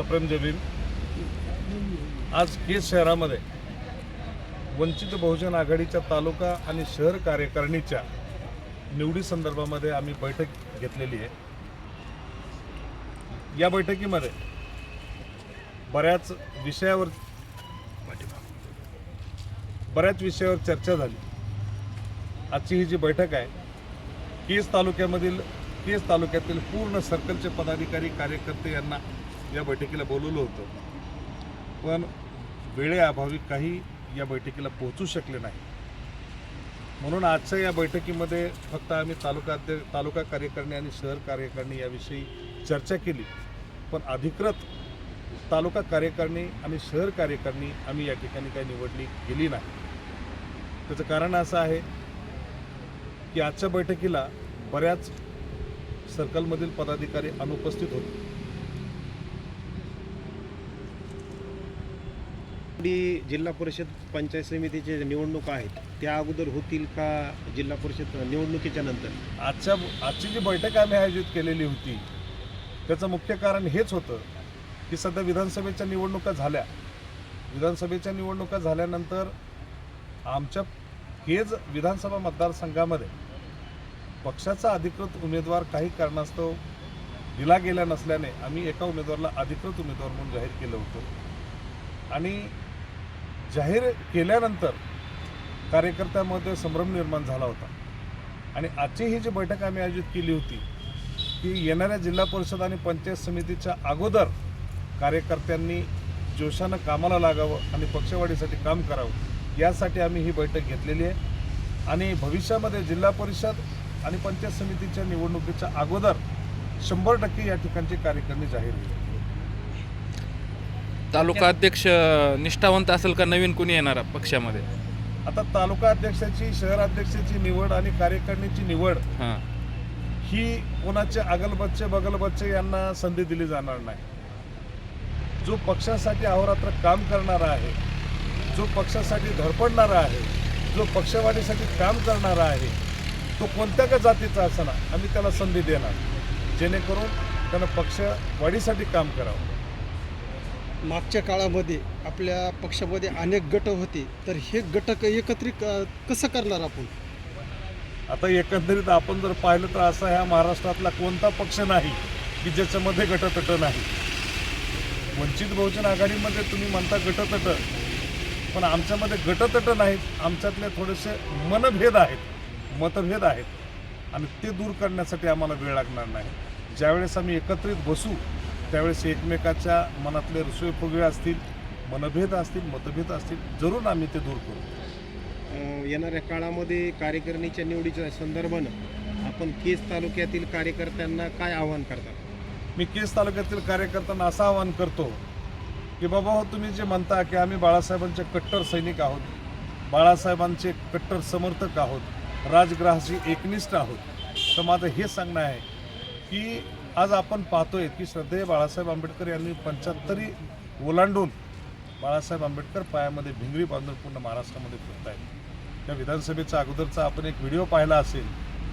सप्रेम जय भीम। आज केज शहरामध्ये वंचित बहुजन आघाडीच्या तालुका आणि शहर कार्यकारिणीच्या निवडी संदर्भामध्ये आम्ही बैठक घेतलेली आहे। या बैठकीमध्ये बऱ्याच विषयावर चर्चा झाली। आजची ही जी बैठक आहे केज तालुक्यातील पूर्ण सर्कलचे पदाधिकारी कार्यकर्ते यांना या बैठकीला बोलवलं होतं, पण वेळेअभावी काही या बैठकीला पोहोचू शकले नाही। म्हणून आजच्या या बैठकीमध्ये फक्त आम्ही तालुका कार्यकारिणी आणि शहर कार्यकारिणी याविषयी चर्चा केली, पण अधिकृत तालुका कार्यकारिणी आणि शहर कार्यकारिणी आम्ही या ठिकाणी काही निवडली गेली नाही। त्याचं कारण असं आहे की आजच्या बैठकीला बऱ्याच सर्कलमधील पदाधिकारी अनुपस्थित होते। जिल्हा परिषद पंचायत समितीचे निवडणुका आहेत त्या अगोदर होतील का जिल्हा परिषद निवडणुकीच्या नंतर? आजची जी बैठक आम्ही आयोजित केलेली होती त्याचं मुख्य कारण हेच होतं की सध्या विधानसभेच्या निवडणुका झाल्या। विधानसभेच्या निवडणुका झाल्यानंतर आमच्या केज विधानसभा मतदारसंघामध्ये पक्षाचा अधिकृत उमेदवार काही कारणास्तव दिला गेला नसल्याने आम्ही एका उमेदवाराला अधिकृत उमेदवार म्हणून जाहीर केलं होतं आणि जाहीर केल्यानंतर कार्यकर्त्यांमध्ये संभ्रम निर्माण झाला होता। आणि आजची ही जी बैठक आम्ही आयोजित केली होती की येणाऱ्या जिल्हा परिषद आणि पंचायत समितीच्या अगोदर कार्यकर्त्यांनी जोशानं कामाला लागावं आणि पक्षवाढीसाठी काम करावं, यासाठी आम्ही ही बैठक घेतलेली आहे। आणि भविष्यामध्ये जिल्हा परिषद आणि पंचायत समितीच्या निवडणुकीच्या अगोदर 100% या ठिकाणची कार्यकारिणी जाहीर होईल। तालुका अध्यक्ष निष्ठावंत असेल का नवीन कोणी येणार पक्षामध्ये? आता तालुका अध्यक्षाची, शहर अध्यक्षाची निवड आणि कार्यकारिणीची निवड ही कोणाचे बगलबच्चे यांना संधी दिली जाणार नाही। जो पक्षासाठी अहोरात्र काम करणारा आहे, जो पक्षासाठी धडपडणारा आहे, जो पक्षवाढीसाठी काम करणारा आहे, तो कोणत्या का जातीचा असना आम्ही त्याला संधी देणार, जेणेकरून त्यानं पक्षवाढीसाठी काम करावं। मागच्या काळामध्ये आपल्या पक्षामध्ये अनेक गट होते, तर हे गट एकत्रित कसं करणार आपण? आता एकंदरीत आपण जर पाहिलं तर असा ह्या महाराष्ट्रातला कोणता पक्ष नाही की ज्याच्यामध्ये गटतट नाही। वंचित बहुजन आघाडीमध्ये तुम्ही म्हणता गटतट, पण आमच्यामध्ये गटतट नाहीत। आमच्यातले थोडेसे मतभेद आहेत आणि ते दूर करण्यासाठी आम्हाला वेळ लागणार नाही। ज्यावेळेस आम्ही एकत्रित बसू त्यावेळेस एकमेकाच्या मनातले रुसवे फुगवे असतील, मतभेद असतील, जरूर आम्ही ते दूर करू। येणाऱ्या काळामध्ये कार्यकारिणीच्या निवडीच्या संदर्भानं आपण केज तालुक्यातील कार्यकर्त्यांना काय आवाहन करता? मी केज तालुक्यातील कार्यकर्त्यांना असं आवाहन करतो की बाबा हो, तुम्ही जे म्हणता की आम्ही बाळासाहेबांचे कट्टर सैनिक आहोत, बाळासाहेबांचे कट्टर समर्थक आहोत, राजग्रहाशी एकनिष्ठ आहोत, तर माझं हे सांगणं आहे की आज आपण पाहतोय की श्रद्धेय बाळासाहेब आंबेडकर यांनी 75 ओलांडून बाळासाहेब आंबेडकर पायामध्ये भिंगरी बांधून पूर्ण महाराष्ट्रामध्ये फिरत आहेत। त्या विधानसभेचा अगोदरचा आपण एक व्हिडिओ पाहिला असेल,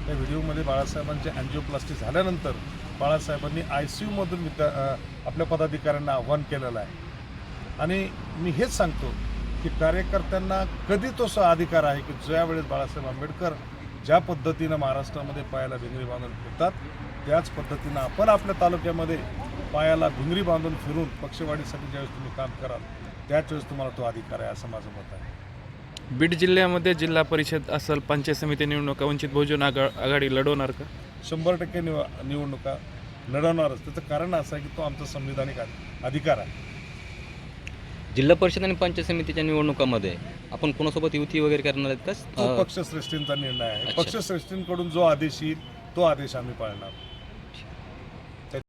त्या व्हिडिओमध्ये बाळासाहेबांची अँजिओप्लास्टी झाल्यानंतर बाळासाहेबांनी ICUमधून आपल्या पदाधिकाऱ्यांना आव्हान केलेलं आहे। आणि मी हेच सांगतो की कार्यकर्त्यांना कधी तो अधिकार आहे की ज्या वेळेस बाळासाहेब आंबेडकर ज्या पद्धतीनं महाराष्ट्रामध्ये पायाला भिंगरी बांधून फिरतात, त्याच पद्धतीनं आपण आपल्या तालुक्यामध्ये पायाला भिंगरी बांधून फिरून पक्षवाढीसाठी ज्यावेळेस तुम्ही काम कराल त्याच वेळेस तुम्हाला तो अधिकार आहे, असं माझं मत आहे। बीड जिल्ह्यामध्ये जिल्हा परिषद असेल, पंचायत समिती निवडणुका वंचित बहुजन आघाडी लढवणार का? 100% निवडणुका लढवणारच। त्याचं कारण असं आहे की तो आमचा संविधानिक अधिकार आहे। जिल्हा परिषद आणि पंचायत समितीच्या निवडणुकामध्ये आपण कोणासोबत युती वगैरे करणार आहेत का? तो पक्षश्रेष्ठींचा निर्णय आहे। पक्षश्रेष्ठींकडून जो आदेश येईल तो आदेश आम्ही पाळणार।